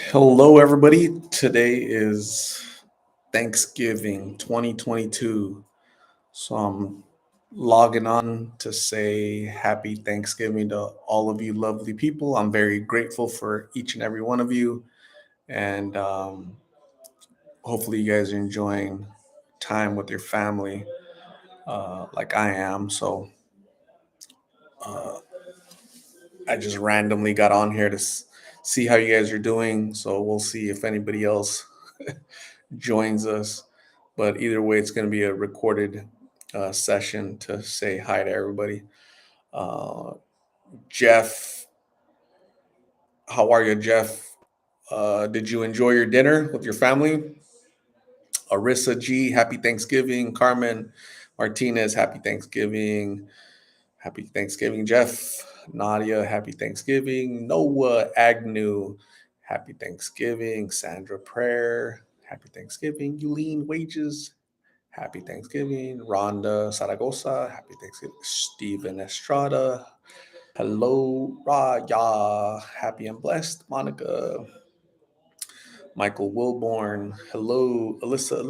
Hello, everybody. Today is Thanksgiving 2022. So I'm logging on to say happy Thanksgiving to all of you lovely people. I'm very grateful for each and every one of you. And hopefully, you guys are enjoying time with your family like I am. So uh, I just randomly got on here to see how you guys are doing. So we'll see if anybody else joins us. But either way, it's going to be a recorded session to say hi to everybody. Uh, Jeff, how are you, Jeff? Did you enjoy your dinner with your family? Arissa G, happy Thanksgiving. Carmen Martinez, happy Thanksgiving. Happy Thanksgiving, Jeff. Nadia, happy Thanksgiving. Noah Agnew, happy Thanksgiving. Sandra Prayer, happy Thanksgiving. Yulene Wages, happy Thanksgiving. Rhonda Zaragoza, happy Thanksgiving. Stephen Estrada, hello. Raya, happy and blessed. Monica, Michael Wilborn, hello. Alyssa,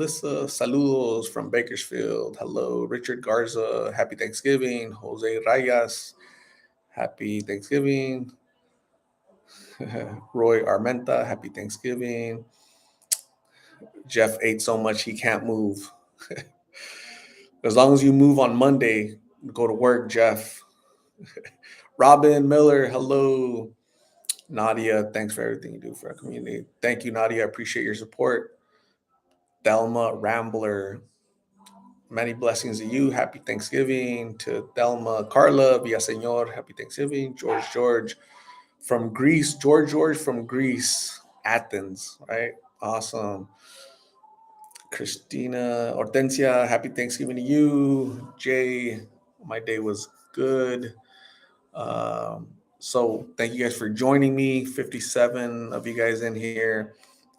saludos from Bakersfield. Hello. Richard Garza, happy Thanksgiving. Jose Reyes, happy Thanksgiving. Roy Armenta, happy Thanksgiving. Jeff ate so much he can't move. As long as you move on Monday, go to work, Jeff. Robin Miller, hello. Nadia, thanks for everything you do for our community. Thank you, Nadia. I appreciate your support. Thelma Rambler, many blessings to you. Happy Thanksgiving to Thelma. Carla Villaseñor, happy Thanksgiving. George from Greece. George from Greece, Athens, right? Awesome. Christina Hortensia, happy Thanksgiving to you. Jay, my day was good. So thank you guys for joining me. 57 of you guys in here,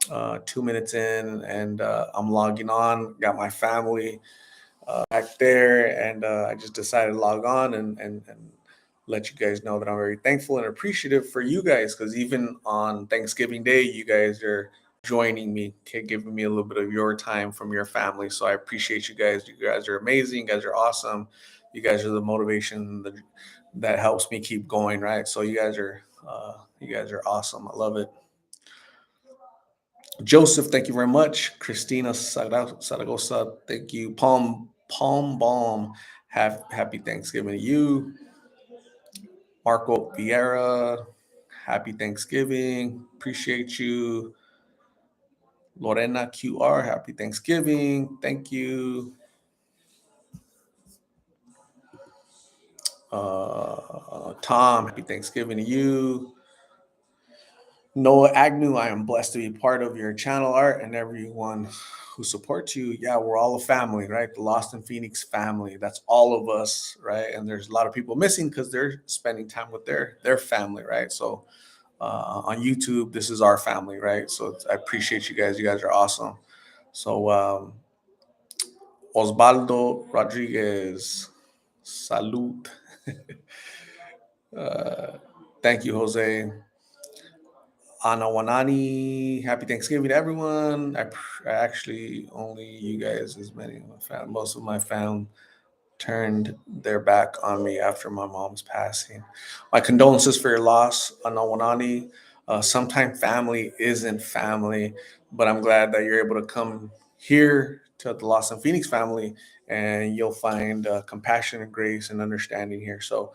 2 minutes in, and I'm logging on. Got my family back there, and I just decided to log on and let you guys know that I'm very thankful and appreciative for you guys because even on Thanksgiving Day, you guys are joining me, okay, giving me a little bit of your time from your family. So I appreciate you guys. You guys are amazing. You guys are awesome. You guys are the motivation that helps me keep going. Right. So you guys are awesome. I love it. Joseph, thank you very much. Christina Saragosa, thank you. Palm Balm, happy Thanksgiving to you. Marco Vieira, happy Thanksgiving. Appreciate you. Lorena QR, happy Thanksgiving. Thank you. Tom, happy Thanksgiving to you. Noah Agnew, I am blessed to be part of your channel art and everyone who supports you. Yeah, we're all a family, right? The Lost in Phoenix family. That's all of us, right? And there's a lot of people missing because they're spending time with their family, right? So on YouTube, this is our family, right? So I appreciate you guys. You guys are awesome. So Osvaldo Rodriguez, salute. uh, thank you, Jose. Anawanani, happy Thanksgiving to everyone. I actually only you guys, as many of my family, most of my family turned their back on me after my mom's passing. My condolences for your loss, Anawanani. Sometimes family isn't family, but I'm glad that you're able to come here to the Lost in Phoenix family and you'll find compassion and grace and understanding here. So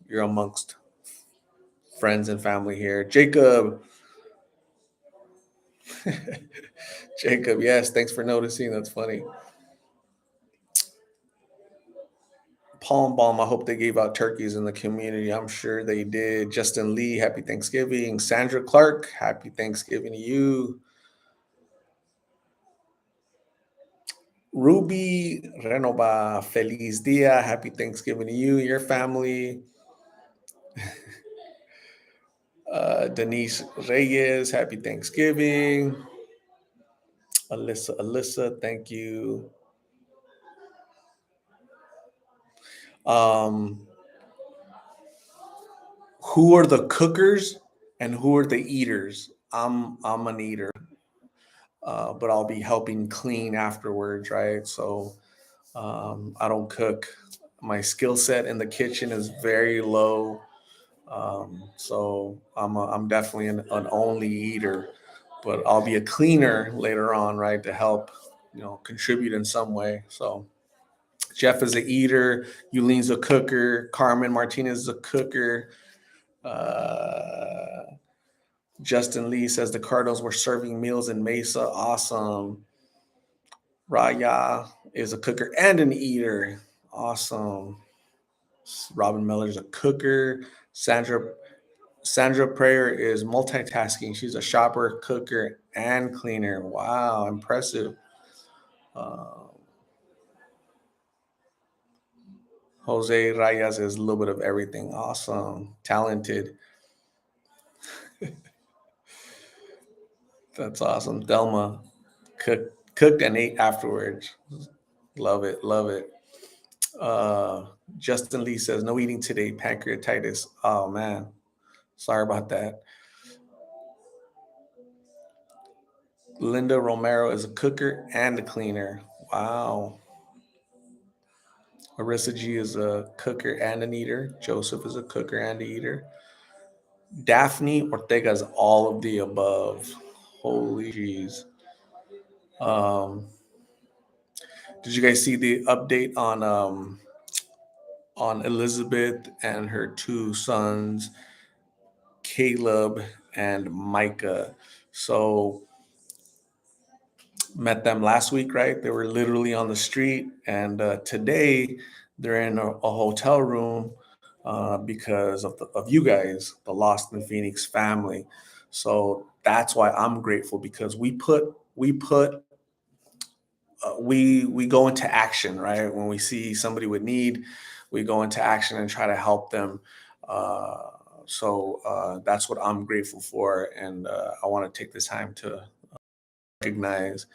you're amongst friends and family here. Jacob, Jacob, yes, thanks for noticing. That's funny. Palm Balm, I hope they gave out turkeys in the community. I'm sure they did. Justin Lee, happy Thanksgiving. Sandra Clark, happy Thanksgiving to you. Ruby Renova, feliz dia, happy Thanksgiving to you, your family. Denise Reyes, happy Thanksgiving. Alyssa, thank you. Um, who are the cookers and who are the eaters? I'm an eater, but I'll be helping clean afterwards, right? So I don't cook. My skill set in the kitchen is very low. So I'm definitely an only eater, but I'll be a cleaner later on, right, to help, contribute in some way. So Jeff is a eater, Eulene's a cooker, Carmen Martinez is a cooker. Uh, Justin Lee says the Cardinals were serving meals in Mesa. Awesome. Raya is a cooker and an eater. Awesome. Robin Miller's a cooker. Sandra Prayer is multitasking. She's a shopper, cooker, and cleaner. Wow, impressive. Uh, Jose Reyes is a little bit of everything. Awesome, talented. That's awesome. Delma cooked and ate afterwards. Love it, love it. Uh, Justin Lee says no eating today. Pancreatitis. Oh man, sorry about that. Linda Romero is a cooker and a cleaner. Wow. Marissa G is a cooker and an eater. Joseph is a cooker and an eater. Daphne Ortega is all of the above. Holy jeez. Um, did you guys see the update on Elizabeth and her two sons, Caleb and Micah? So met them last week, right? They were literally on the street, and today they're in a hotel room because of you guys, the Lost in Phoenix family. So that's why I'm grateful, because we go into action, right? When we see somebody with need, we go into action and try to help them. Uh, so that's what I'm grateful for, and I want to take this time to recognize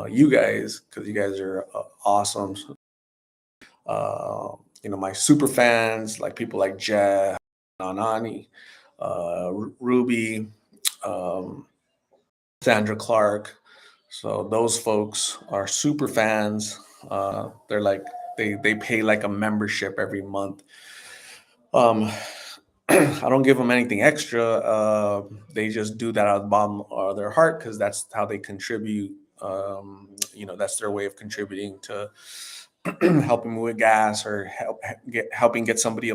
you guys, because you guys are awesome. My super fans, like people like Jeff, Nanani, Ruby, um, Sandra Clark. So those folks are super fans. They're like they pay like a membership every month. Um, I don't give them anything extra. They just do that out of the bottom of their heart, because that's how they contribute. That's their way of contributing to helping with gas, or helping get somebody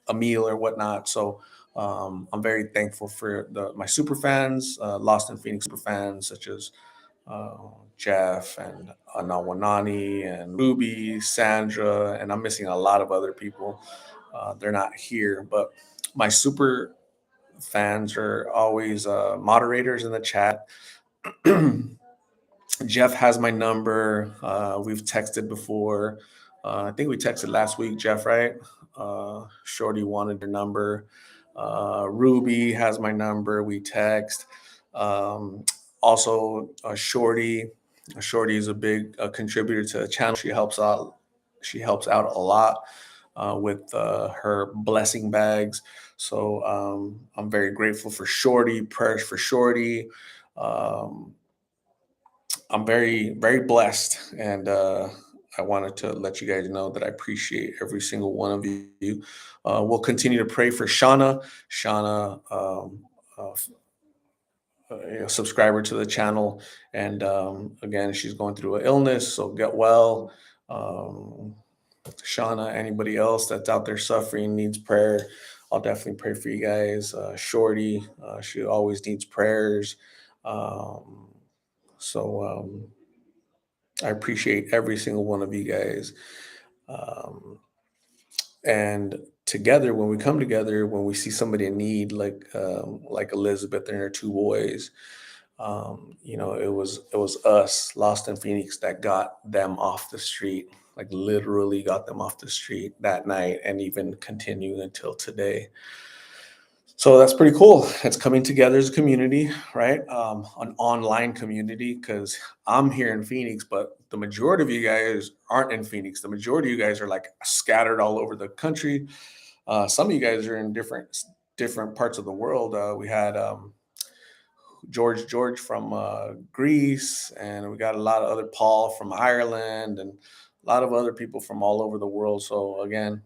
a meal or whatnot. So I'm very thankful for my super fans, Lost in Phoenix super fans, such as uh, Jeff and Anawanani and Ruby, Sandra, and I'm missing a lot of other people. They're not here, but my super fans are always moderators in the chat. Jeff has my number. We've texted before. I think we texted last week, Jeff, right? Shorty wanted your number. Ruby has my number. We text. Um, Also, Shorty. Shorty is a big contributor to the channel. She helps out. She helps out a lot with her blessing bags. So I'm very grateful for Shorty. Prayers for Shorty. Um, I'm very, very blessed, and I wanted to let you guys know that I appreciate every single one of you. We'll continue to pray for Shauna. Shauna, uh, subscriber to the channel, and again, she's going through an illness, so get well. Um, Shauna, anybody else that's out there suffering, needs prayer, I'll definitely pray for you guys. Shorty, she always needs prayers. Um, so I appreciate every single one of you guys. Um, and together, when we come together, when we see somebody in need, like Elizabeth and her two boys, it was us, Lost in Phoenix, that got them off the street. Like literally got them off the street that night, and even continue until today. So that's pretty cool. It's coming together as a community, right? An online community, because I'm here in Phoenix, but the majority of you guys aren't in Phoenix. The majority of you guys are like scattered all over the country. Some of you guys are in different different parts of the world. We had George from Greece, and we got a lot of other Paul from Ireland, and a lot of other people from all over the world. So again,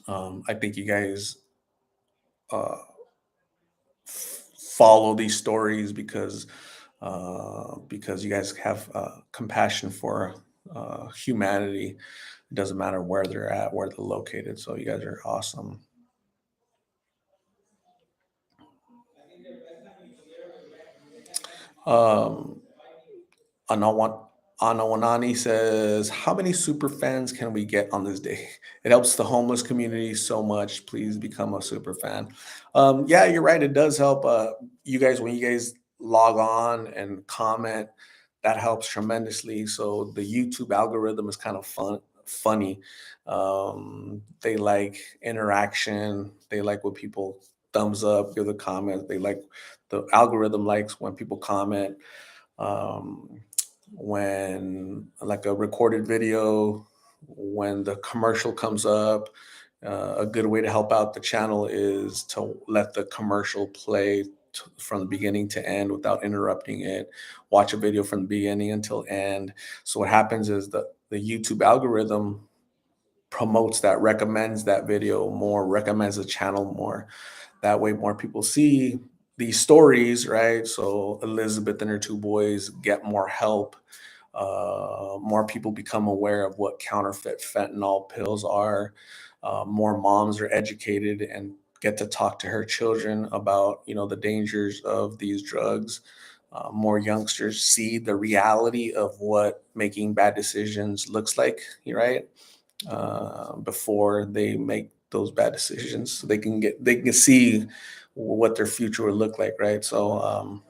I think you guys uh, follow these stories because you guys have compassion for humanity. It doesn't matter where they're at, where they're located. So you guys are awesome. Um, Anawan Anawanani says, "How many super fans can we get on this day? It helps the homeless community so much. Please become a super fan." Yeah, you're right. It does help. You guys, when you guys log on and comment, that helps tremendously. So the YouTube algorithm is kind of funny. They like interaction. They like when people thumbs up, give the comments. They like the algorithm likes when people comment. Um, when like a recorded video, when the commercial comes up, a good way to help out the channel is to let the commercial play from the beginning to end without interrupting it. Watch a video from the beginning until end. So what happens is the YouTube algorithm promotes that, recommends that video more, recommends the channel more. That way, more people see these stories, right? So Elizabeth and her two boys get more help. More people become aware of what counterfeit fentanyl pills are. More moms are educated and get to talk to her children about, the dangers of these drugs. More youngsters see the reality of what making bad decisions looks like, right? Before they make those bad decisions, so they can see what their future would look like, right? So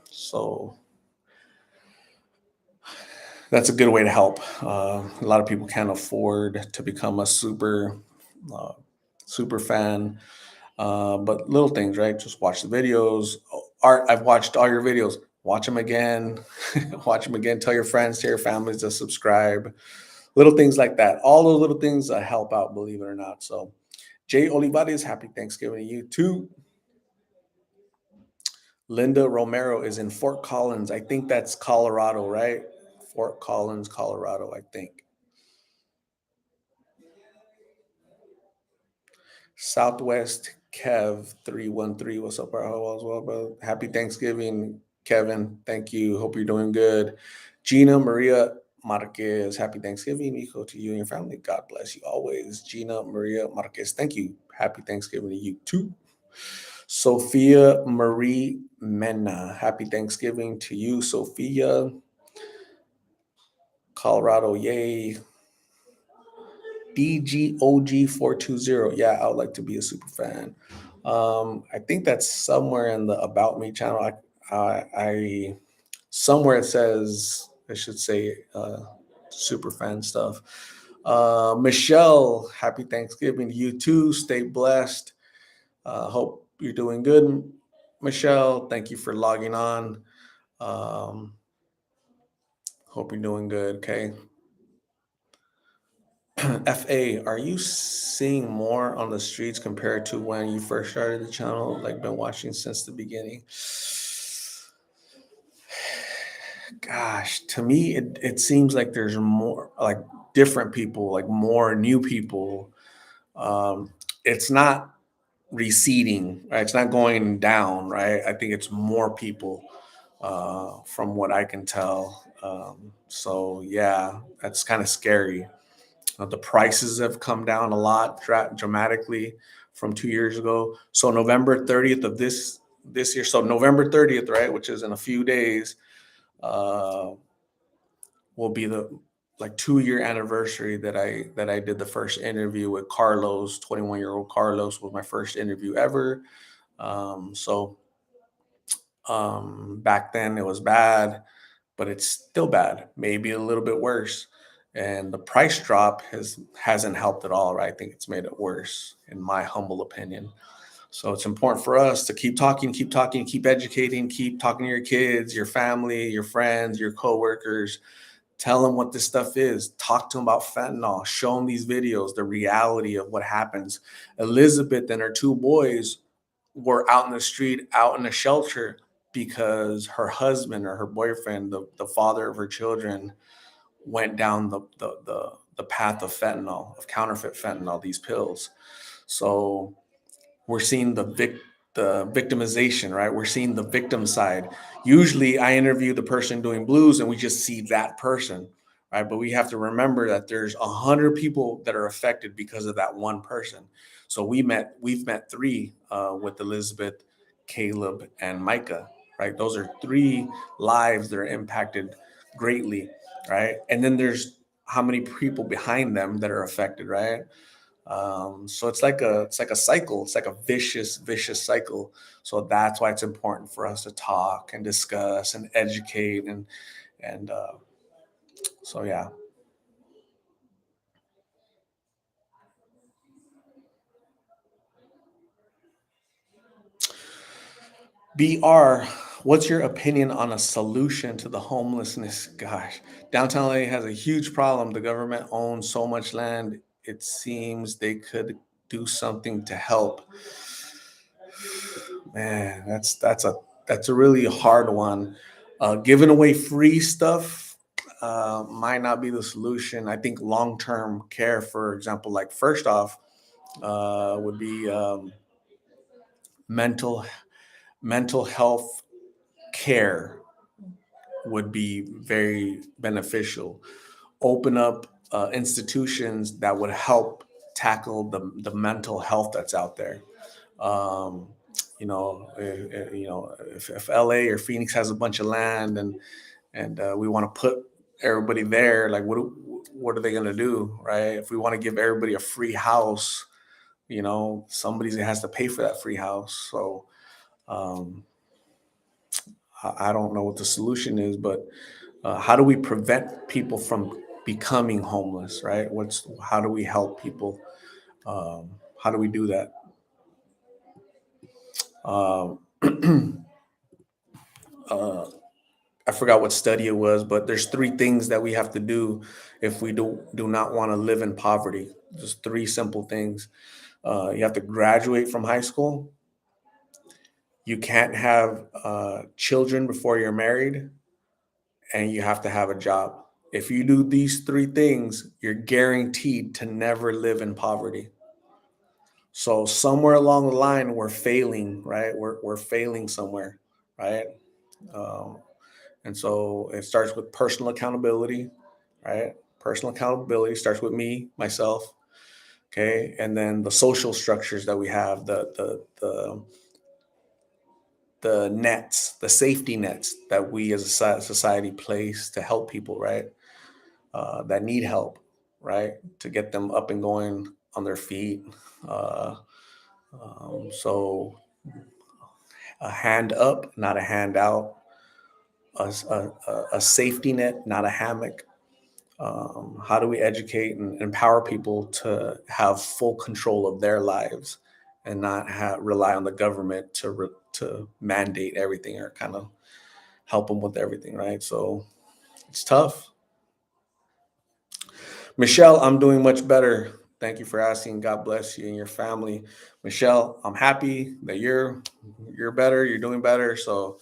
that's a good way to help. A lot of people can't afford to become a uh, super fan, but little things, right? Just watch the videos. Art, I've watched all your videos. Watch them again. Watch them again. Tell your friends, tell your families to subscribe. Little things like that. All those little things help out, believe it or not. So Jay Olivares, happy Thanksgiving to you too. Linda Romero is in Fort Collins. I think that's Colorado, right? Fort Collins, Colorado, I think. Southwest Kev 313. What's up, bro? As well, bro. Happy Thanksgiving, Kevin. Thank you. Hope you're doing good. Gina Maria Marquez. Happy Thanksgiving, Mijo, to you and your family. God bless you always. Gina Maria Marquez. Thank you. Happy Thanksgiving to you too. Sophia Marie Mena. Happy Thanksgiving to you, Sophia. Colorado, yay. DGOG420. Yeah, I would like to be a super fan. I think that's somewhere in the About Me channel. I somewhere it says, I should say, super fan stuff. Michelle, happy Thanksgiving to you too. Stay blessed. Hope you're doing good, Michelle. Thank you for logging on. Um, Hope you're doing good. Okay. FA, are you seeing more on the streets compared to when you first started the channel? Like, been watching since the beginning? Gosh, to me, it seems like there's more, like different people, like more new people. It's not receding, right? It's not going down, right? I think it's more people, from what I can tell. So yeah, that's kind of scary. The prices have come down a lot dramatically from 2 years ago. So November 30th of this year, so November 30th, right, which is in a few days, uh, will be the like 2 year anniversary that I did the first interview with Carlos. 21-year-old Carlos was my first interview ever. So back then it was bad, but it's still bad, maybe a little bit worse. And the price drop hasn't helped at all, right? I think it's made it worse, in my humble opinion. So it's important for us to keep talking, keep educating, keep talking to your kids, your family, your friends, your coworkers. Tell them what this stuff is. Talk to them about fentanyl. Show them these videos, the reality of what happens. Elizabeth and her two boys were out in the street, out in a shelter, because her husband or her boyfriend, the father of her children, went down the path of fentanyl, of counterfeit fentanyl, these pills. So we're seeing the victimization, right? We're seeing the victim side. Usually I interview the person doing blues and we just see that person, right? But we have to remember that there's 100 people that are affected because of that one person. So we've met three with Elizabeth, Caleb, and Micah, right? Those are three lives that are impacted greatly, right? And then there's how many people behind them that are affected, right? So it's like a cycle. It's like a vicious cycle. So that's why it's important for us to talk and discuss and educate and so yeah. BR, what's your opinion on a solution to the homelessness? Gosh, downtown LA has a huge problem. The government owns so much land. It seems they could do something to help. Man, that's a really hard one. Giving away free stuff might not be the solution. I think long term care, for example, like first off, would be mental mental health care would be very beneficial. Open up institutions that would help tackle the mental health that's out there. Um, if LA or Phoenix has a bunch of land and we want to put everybody there, like what are they going to do, right? If we want to give everybody a free house, somebody has to pay for that free house. So um, I don't know what the solution is, but how do we prevent people from becoming homeless, right? How do we help people? How do we do that? Um, uh, I forgot what study it was, but there's three things that we have to do if we do not want to live in poverty. Just three simple things. You have to graduate from high school. You can't have children before you're married, and you have to have a job. If you do these three things, you're guaranteed to never live in poverty. So somewhere along the line, we're failing, right? We're failing somewhere, right? Um, and so it starts with personal accountability, right? Personal accountability starts with me, myself, okay, and then the social structures that we have, the nets, the safety nets that we as a society place to help people, right? That need help, right? To get them up and going on their feet. Uh, so a hand up, not a handout. A safety net, not a hammock. How do we educate and empower people to have full control of their lives and not rely on the government to mandate everything or kind of help them with everything, right? So it's tough. Michelle, I'm doing much better. Thank you for asking. God bless you and your family. Michelle, I'm happy that you're better. You're doing better. So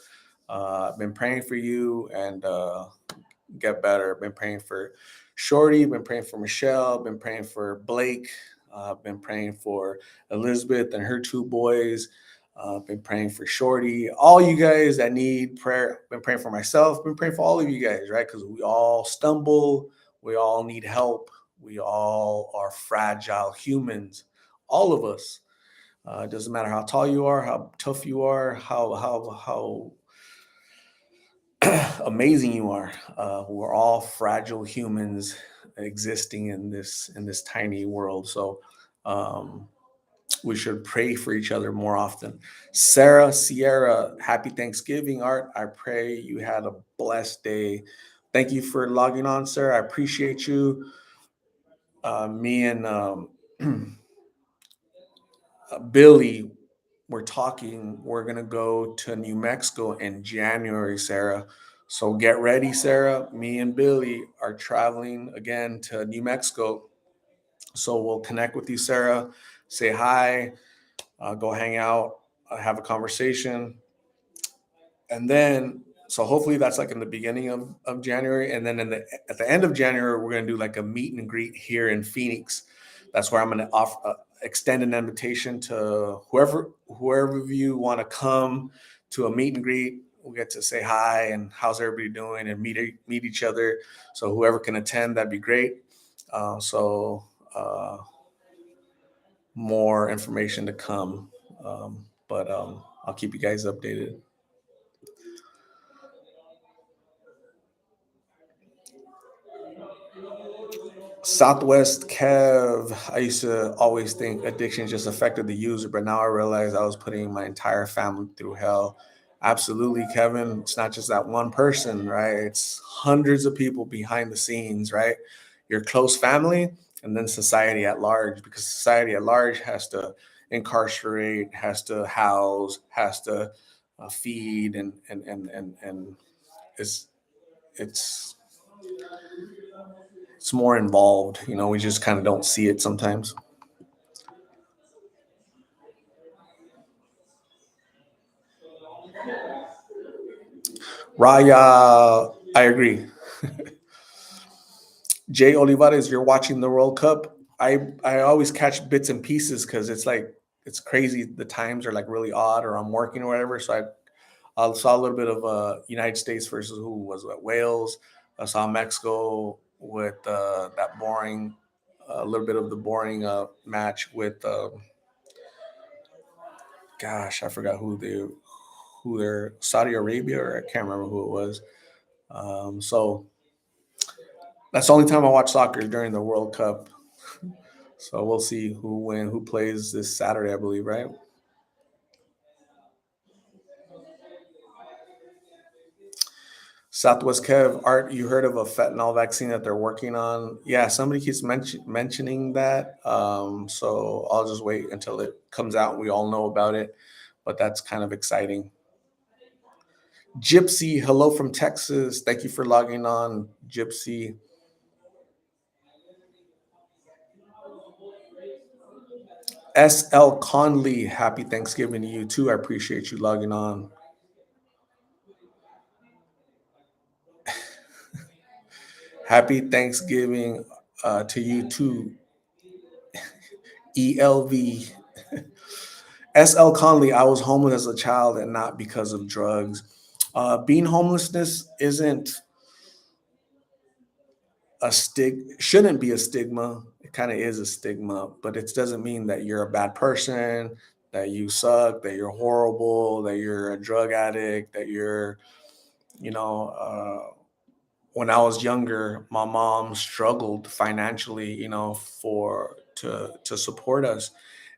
I've been praying for you and get better. I've been praying for Shorty. Been praying for Michelle. Been praying for Blake. Been praying for Elizabeth and her two boys. Been praying for Shorty. All you guys that need prayer. Been praying for myself. Been praying for all of you guys, right? Because we all stumble. We all need help. We all are fragile humans. All of us. It doesn't matter how tall you are, how tough you are, how amazing you are. We're all fragile humans existing in this tiny world. So um, we should pray for each other more often. Sarah Sierra, happy Thanksgiving, Art. I pray you had a blessed day. Thank you for logging on, sir. I appreciate you. Me and Billy, we're talking. We're gonna go to New Mexico in January, Sarah. So get ready, Sarah. Me and Billy are traveling again to New Mexico. So we'll connect with you, Sarah. Say hi. Go hang out. have a conversation, and then so hopefully that's like in the beginning of January, and then at the end of January we're gonna do like a meet and greet here in Phoenix. That's where I'm gonna extend an invitation to whoever of you want to come to a meet and greet. We'll get to say hi and how's everybody doing and meet each other. So whoever can attend, that'd be great. So more information to come, but I'll keep you guys updated. Southwest Kev, I used to always think addiction just affected the user, but now I realize I was putting my entire family through hell. Absolutely, Kevin. It's not just that one person, right? It's hundreds of people behind the scenes, right? Your close family and then society at large, because society at large has to incarcerate, has to house, has to feed, and it's it's it's more involved. We just kind of don't see it sometimes. Raya, I agree. Jay Olivares, you're watching the World Cup. I always catch bits and pieces because it's crazy. The times are like really odd, or I'm working or whatever. So I saw a little bit of United States versus who was it, Wales. I saw Mexico with that boring, a little bit of the boring match with gosh, I forgot who they're Saudi Arabia, or I can't remember who it was. So that's the only time I watch soccer during the World Cup. So we'll see who plays this Saturday, I believe, right? Southwest Kev, Art, you heard of a fentanyl vaccine that they're working on? Yeah, somebody keeps mentioning that. So I'll just wait until it comes out and we all know about it. But that's kind of exciting. Gypsy, hello from Texas. Thank you for logging on, Gypsy. SL Conley, happy Thanksgiving to you too. I appreciate you logging on. Happy Thanksgiving to you too, ELV. SL Conley, I was homeless as a child and not because of drugs. Being homelessness isn't shouldn't be a stigma. It kind of is a stigma, but it doesn't mean that you're a bad person, that you suck, that you're horrible, that you're a drug addict, that you're, you know, when I was younger, my mom struggled financially, to support us,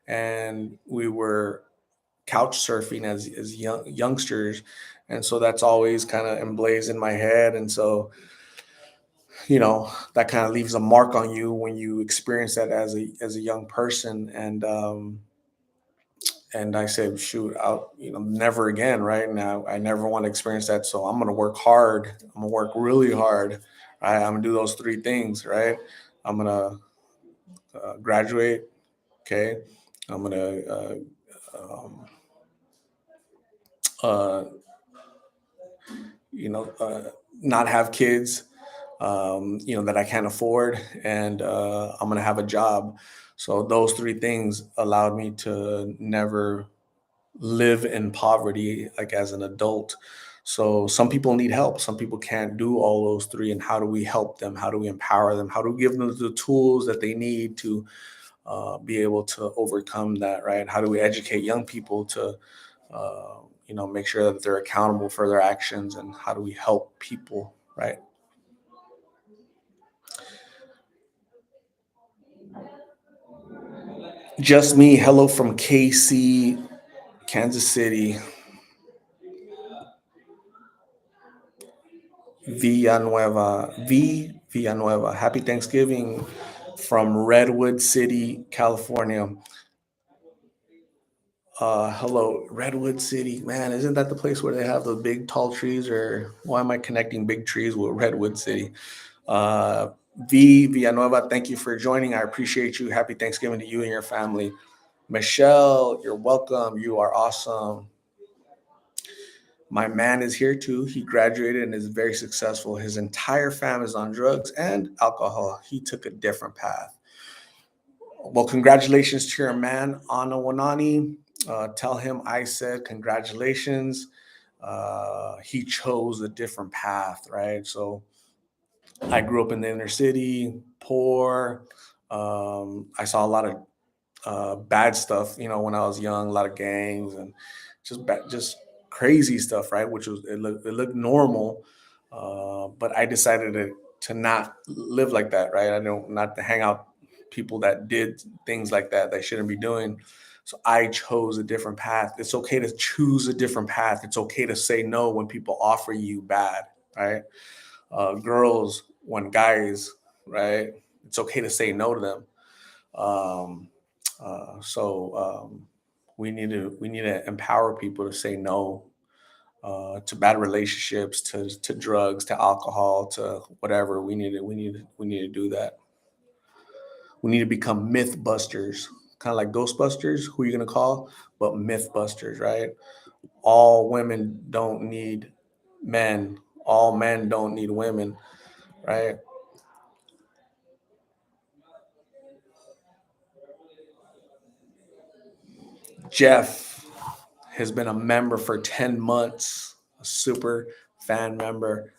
and we were couch surfing as youngsters, and so that's always kind of emblazoned in my head, and so that kind of leaves a mark on you when you experience that as a young person, and I said, shoot, out, never again, right? Now, I never want to experience that. So I'm going to work hard. I'm going to work really hard. Right? I'm going to do those three things, right? I'm going to graduate. Okay. I'm going to uh, not have kids, that I can't afford, and I'm going to have a job. So those three things allowed me to never live in poverty like as an adult. So some people need help. Some people can't do all those three. And how do we help them? How do we empower them? How do we give them the tools that they need to be able to overcome that? Right? How do we educate young people to, make sure that they're accountable for their actions? And how do we help people? Right? Just me. Hello from KC, Kansas City. Villanueva. Happy Thanksgiving from Redwood City, California. Hello, Redwood City. Man, isn't that the place where they have the big tall trees? Or why am I connecting big trees with Redwood City? Villanueva, thank you for joining. I appreciate you. Happy Thanksgiving to you and your family. Michelle, you're welcome. You are awesome. My man is here too. He graduated and is very successful. His entire family is on drugs and alcohol. He took a different path. Well, congratulations to your man, Ana Wanani. Tell him I said congratulations. He chose a different path, right? So I grew up in the inner city, poor. I saw a lot of bad stuff, when I was young, a lot of gangs and just crazy stuff, right? Which was it looked normal, but I decided to not live like that, right? I don't not to hang out people that did things like that they shouldn't be doing. So I chose a different path. It's okay to choose a different path. It's okay to say no when people offer you bad, right? Girls, when guys, right? It's okay to say no to them. Um, so we need to empower people to say no to bad relationships, to drugs, to alcohol, to whatever. We need to do that. We need to become myth busters, kind of like Ghostbusters. Who are you gonna call? But myth busters, right? All women don't need men. All men don't need women, right? Jeff has been a member for 10 months, a super fan member.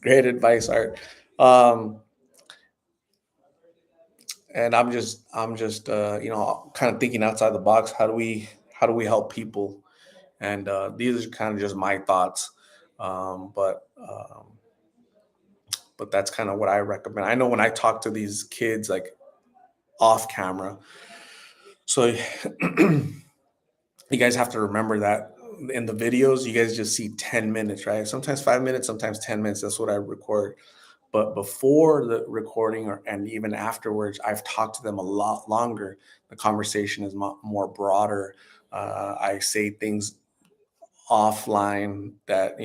Great advice, Art. Um, and I'm just kind of thinking outside the box. How do we help people? And these are kind of just my thoughts. Um, but um, but that's kind of what I recommend. I know when I talk to these kids like off camera, so you guys have to remember that in the videos, you guys just see 10 minutes, right? Sometimes 5 minutes, sometimes 10 minutes. That's what I record. But before the recording and even afterwards, I've talked to them a lot longer. The conversation is more broader. I say things offline that,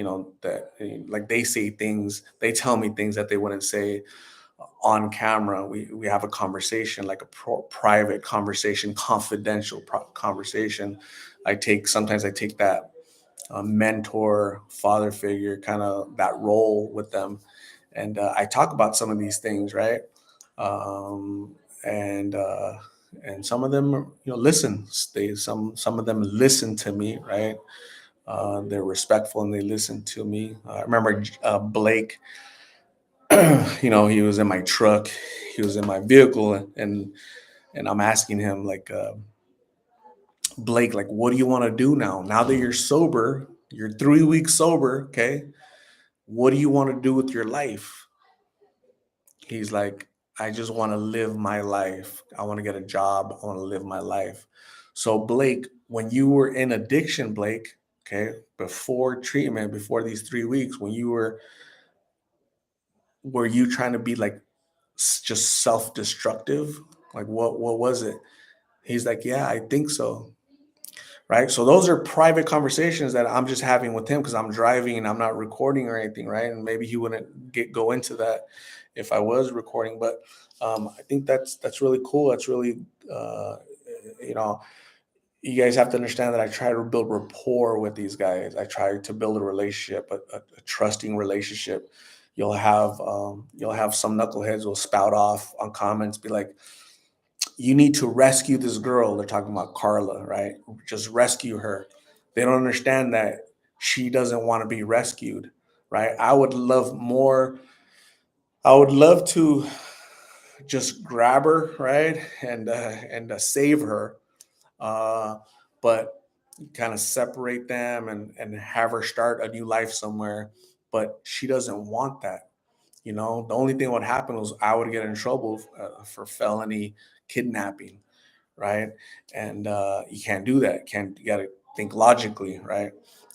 like they say things, they tell me things that they wouldn't say on camera. We have a conversation, like a private conversation, confidential conversation. Sometimes I take that mentor, father figure, kind of that role with them, and I talk about some of these things, right? Um, and and some of them, listen. Some of them listen to me, right? They're respectful and they listen to me. I remember Blake. He was in my truck, he was in my vehicle, and I'm asking him like, Blake, like, what do you want to do now? Now that you're sober, you're 3 weeks sober, okay? What do you want to do with your life? He's like, I just want to live my life. I want to get a job. I want to live my life. So, Blake, when you were in addiction, Blake, okay, before treatment, before these 3 weeks, were you trying to be like just self-destructive? Like what was it? He's like, yeah, I think so. Right. So those are private conversations that I'm just having with him because I'm driving and I'm not recording or anything, right? And maybe he wouldn't go into that if I was recording. But I think that's really cool. That's really uh, you know, you guys have to understand that I try to build rapport with these guys. I try to build a relationship, a trusting relationship. You'll have some knuckleheads will spout off on comments, be like, you need to rescue this girl. They're talking about Carla, right? Just rescue her. They don't understand that she doesn't want to be rescued, right? I would love to just grab her, right? And save her. Uh, but kind of separate them and have her start a new life somewhere. But she doesn't want that. The only thing what happened was I would get in trouble for felony kidnapping, right? And you can't do that. Can't You got to think logically, right?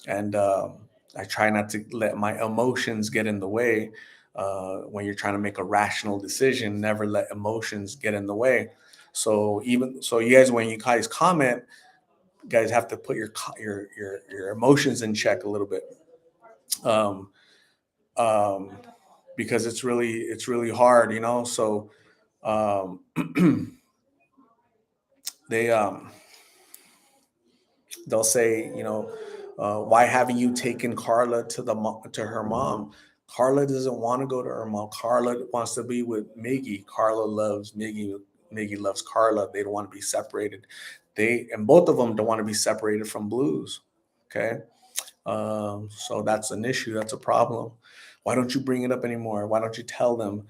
And I try not to let my emotions get in the way. When you're trying to make a rational decision, never let emotions get in the way. So even so, you guys, when you guys comment, you guys have to put your emotions in check a little bit. Um, um, because it's really hard. So um, they they'll say, why haven't you taken Carla to her mom? Carla doesn't want to go to her mom. Carla wants to be with Miggy. Carla loves Miggy. Miggy loves Carla. They don't want to be separated. And both of them don't want to be separated from Blues. Okay, so that's an issue. That's a problem. Why don't you bring it up anymore? Why don't you tell them?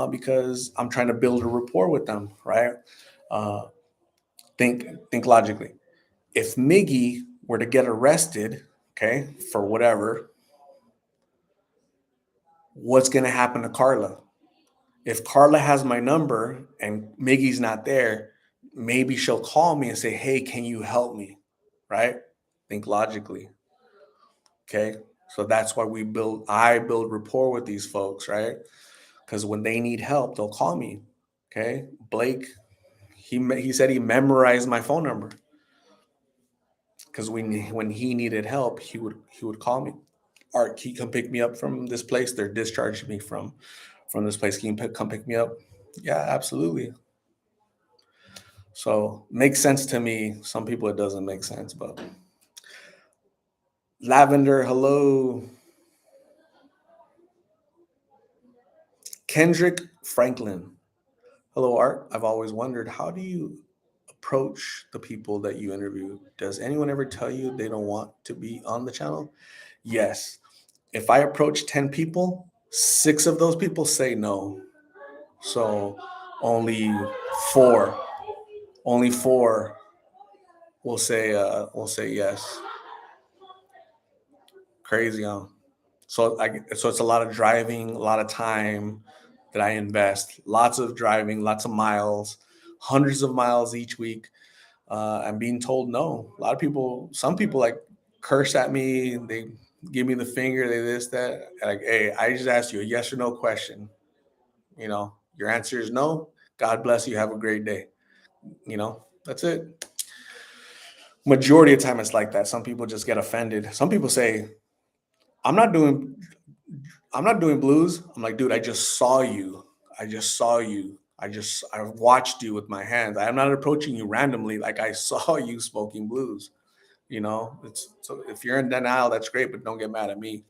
Because I'm trying to build a rapport with them, right? Uh, think logically. If Miggy were to get arrested, okay, for whatever, what's going to happen to Carla? If Carla has my number and Miggy's not there, maybe she'll call me and say, "Hey, can you help me?" Right? Think logically. Okay. So that's why I build rapport with these folks, right? Because when they need help, they'll call me. Okay. Blake, he said he memorized my phone number because when he needed help, he would call me. Art, can you come pick me up from this place? They're discharging me from this place. Can you come pick me up? Yeah, absolutely. So makes sense to me. Some people it doesn't make sense, but Lavender, hello. Kendrick Franklin. Hello, Art. I've always wondered, how do you approach the people that you interview? Does anyone ever tell you they don't want to be on the channel? Yes. If I approach 10 people, 6 of those people say no. So only 4, only 4 will say yes. Crazy, huh? So it's a lot of driving, a lot of time that I invest, lots of driving, lots of miles, hundreds of miles each week. I'm being told no. A lot of people, some people like curse at me. They give me the finger. They this that. Like, hey, I just asked you a yes or no question. Your answer is no. God bless you. Have a great day. That's it. Majority of the time, it's like that. Some people just get offended. Some people say, "I'm not doing I'm not doing blues." I'm like, dude, I just saw you. I just saw you. I watched you with my hands. I'm not approaching you randomly. Like I saw you smoking blues. It's so if you're in denial, that's great, but don't get mad at me.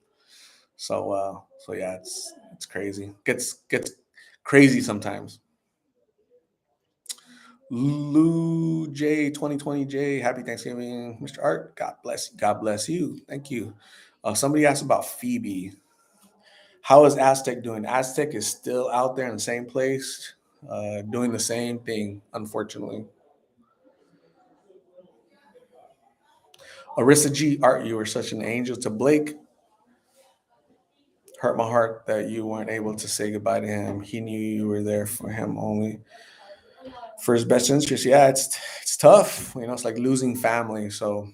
So yeah, it's crazy. Gets crazy sometimes. Lou J 2020 J, happy Thanksgiving, Mr. Art. God bless you. God bless you. Thank you. Somebody asked about Phoebe. How is Aztec doing? Aztec is still out there in the same place, doing the same thing, unfortunately. Arissa G, Art, you were such an angel to Blake. Hurt my heart that you weren't able to say goodbye to him. He knew you were there for him only for his best interest. Yeah, it's tough. It's like losing family. So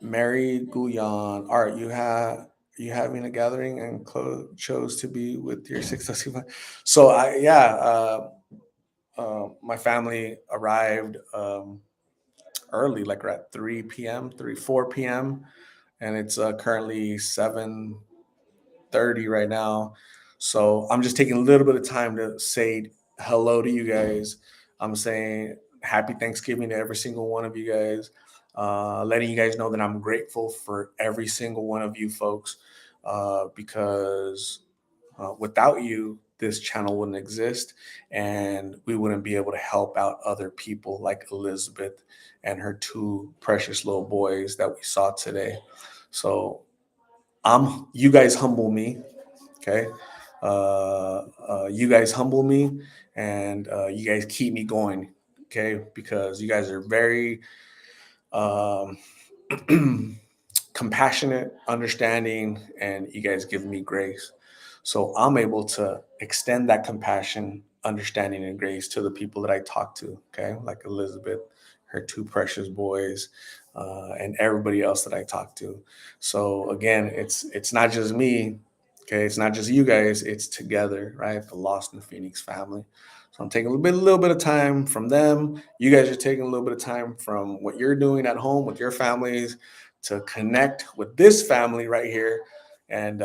Mary Guyon, Art, you having a gathering and chose to be with your 6. So my family arrived early, like at 3 p.m., 4 p.m., and it's currently 7:30 right now. So I'm just taking a little bit of time to say hello to you guys. I'm saying happy Thanksgiving to every single one of you guys. Letting you guys know that I'm grateful for every single one of you folks, because without you, this channel wouldn't exist, and we wouldn't be able to help out other people like Elizabeth and her 2 precious little boys that we saw today. So you guys humble me, okay? You guys humble me, and you guys keep me going, okay? Because you guys are very um, compassionate, understanding, and you guys give me grace. So I'm able to extend that compassion, understanding, and grace to the people that I talk to, okay? Like Elizabeth, her 2 precious boys, and everybody else that I talk to. So again, it's not just me, okay? It's not just you guys, it's together, right? The Lost in Phoenix family. So I'm taking a little bit of time from them. You guys are taking a little bit of time from what you're doing at home with your families to connect with this family right here. And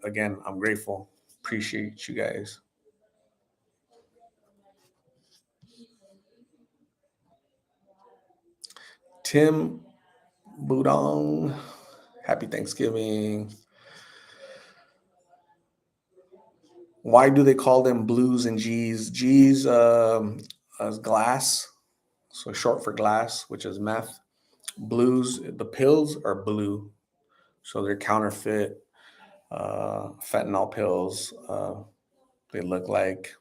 again, I'm grateful. Appreciate you guys. Tim Budong, happy Thanksgiving. Why do they call them blues and G's? G's is glass, so short for glass, which is meth. Blues, the pills are blue, so they're counterfeit fentanyl pills. They look like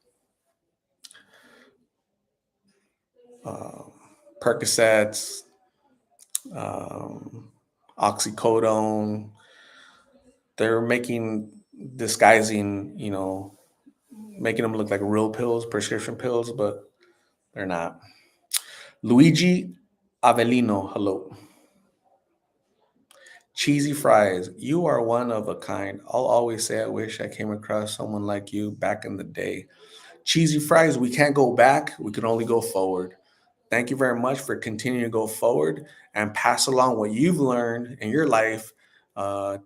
uh, Percocets, um, oxycodone. They're disguising, making them look like real pills, prescription pills, but they're not. Luigi Avellino, hello. Cheesy fries, you are one of a kind. I'll always say I wish I came across someone like you back in the day. Cheesy fries, we can't go back, we can only go forward. Thank you very much for continuing to go forward and pass along what you've learned in your life uh,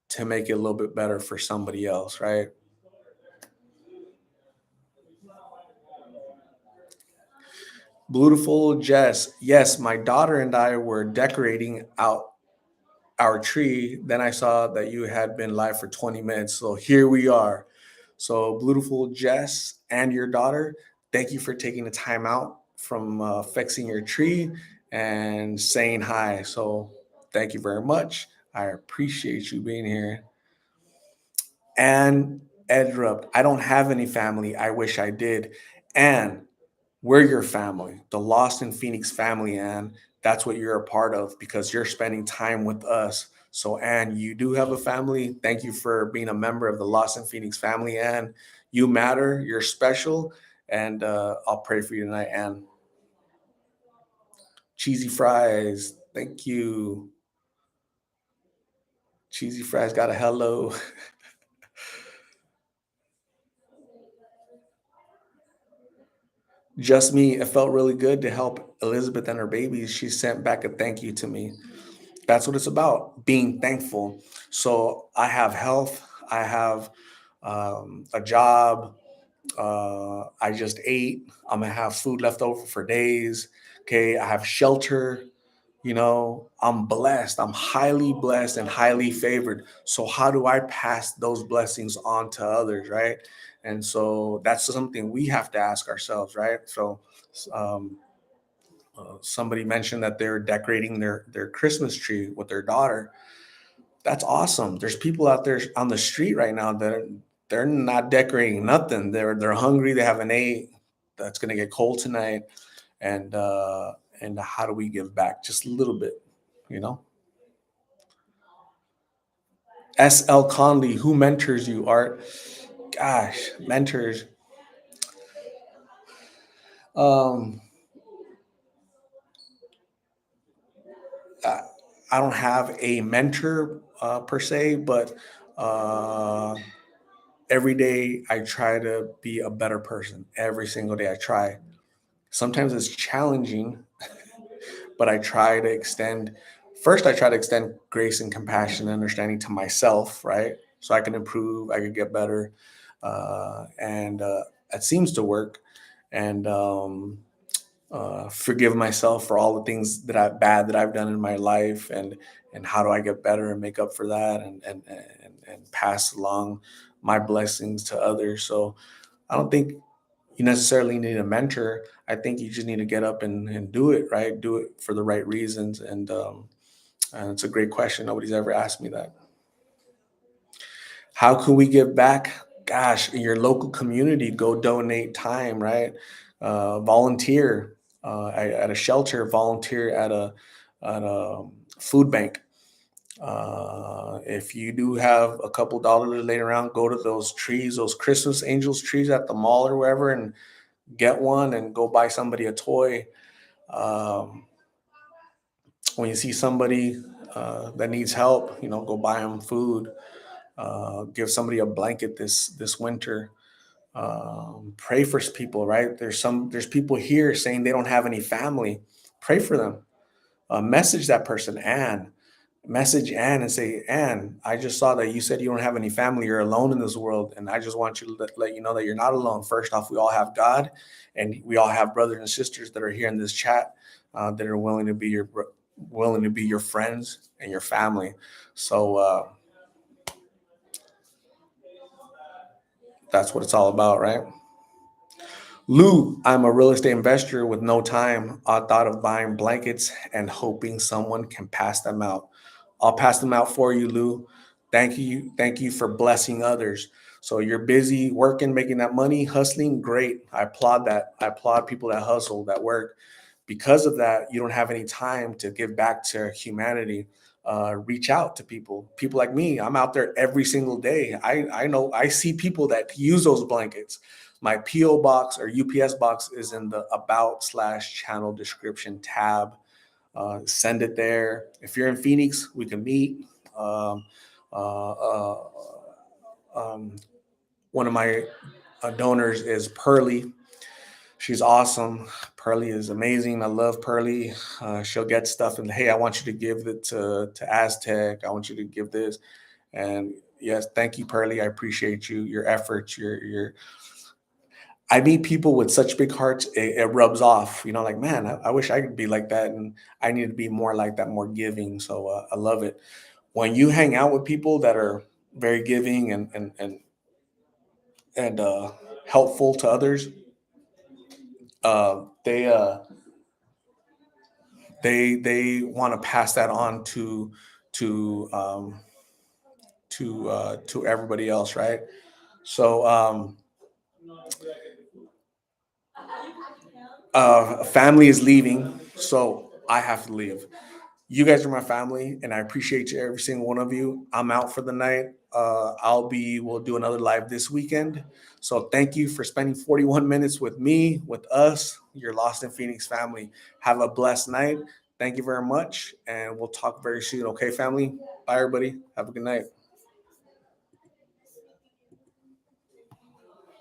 to make it a little bit better for somebody else, right? Beautiful Jess. Yes, my daughter and I were decorating out our tree. Then I saw that you had been live for 20 minutes. So here we are. So, beautiful Jess and your daughter, thank you for taking the time out from fixing your tree and saying hi. So, thank you very much. I appreciate you being here. And Edrupt, I don't have any family. I wish I did. And we're your family, the Lost in Phoenix family, and that's what you're a part of because you're spending time with us. So, Anne, you do have a family. Thank you for being a member of the Lost in Phoenix family, Anne. You matter. You're special, and I'll pray for you tonight, Anne. Cheesy fries. Thank you. Cheesy fries got a hello. Just me. It felt really good to help Elizabeth and her babies. She sent back a thank you to me. That's what it's about, being thankful. So I have health, I have a job, I just ate, I'm gonna have food left over for days. Okay, I have shelter. I'm blessed, I'm highly blessed and highly favored. So how do I pass those blessings on to others, right? And so that's something we have to ask ourselves, right? So um, somebody mentioned that they're decorating their Christmas tree with their daughter. That's awesome. There's people out there on the street right now that they're not decorating nothing. They're hungry. They haven't ate. That's gonna get cold tonight. And how do we give back just a little bit? You know. S.L. Conley, who mentors you? Art. Gosh, mentors. Um, I, I don't have a mentor per se, but uh, every day I try to be a better person. Every single day I try. Sometimes it's challenging, but I try to extend grace and compassion and understanding to myself, right? So I can improve, I can get better. And It seems to work. And Forgive myself for all the things that I've done in my life, and how do I get better and make up for that, and pass along my blessings to others. So I don't think you necessarily need a mentor. I think you just need to get up and do it, right? Do it for the right reasons. And it's a great question. Nobody's ever asked me that. How can we give back? Gosh, in your local community, go donate time, right? Volunteer at a shelter, volunteer at a food bank. If you do have a couple dollars laying around, go to those trees, those Christmas angels trees at the mall or wherever, and get one and go buy somebody a toy. Um, when you see somebody that needs help, go buy them food. Give somebody a blanket this winter. Pray for people, right? There's people here saying they don't have any family. Pray for them. Message that person, Anne. Message Anne and say, Anne, I just saw that you said you don't have any family. You're alone in this world. And I just want you to let you know that you're not alone. First off, we all have God, and we all have brothers and sisters that are here in this chat that are willing to be willing to be your friends and your family. So that's what it's all about, right? Lou, I'm a real estate investor with no time. I thought of buying blankets and hoping someone can pass them out. I'll pass them out for you, Lou. Thank you. Thank you for blessing others. So you're busy working, making that money, hustling. Great. I applaud that. I applaud people that hustle, that work. Because of that, you don't have any time to give back to humanity. Reach out to people like me. I'm out there every single day. I know I see people that use those blankets. My PO box or UPS box is in the about/channel description tab. Send it there. If you're in Phoenix, we can meet. Um, uh, uh, um, One of my donors is Pearly. She's awesome. Pearly is amazing. I love Pearly. She'll get stuff and, hey, I want you to give it to Aztec. I want you to give this. And yes, thank you, Pearly. I appreciate you, your efforts, your I meet people with such big hearts, it rubs off. Like, man, I wish I could be like that, and I need to be more like that, more giving. So I love it when you hang out with people that are very giving and helpful to others. They want to pass that on to to everybody else, right? So family is leaving, so I have to leave. You guys are my family, and I appreciate you, every single one of you. I'm out for the night. We'll do another live this weekend. So thank you for spending 41 minutes with me, with us, your Lost in Phoenix family. Have a blessed night. Thank you very much, and we'll talk very soon. Okay, family? Bye, everybody. Have a good night.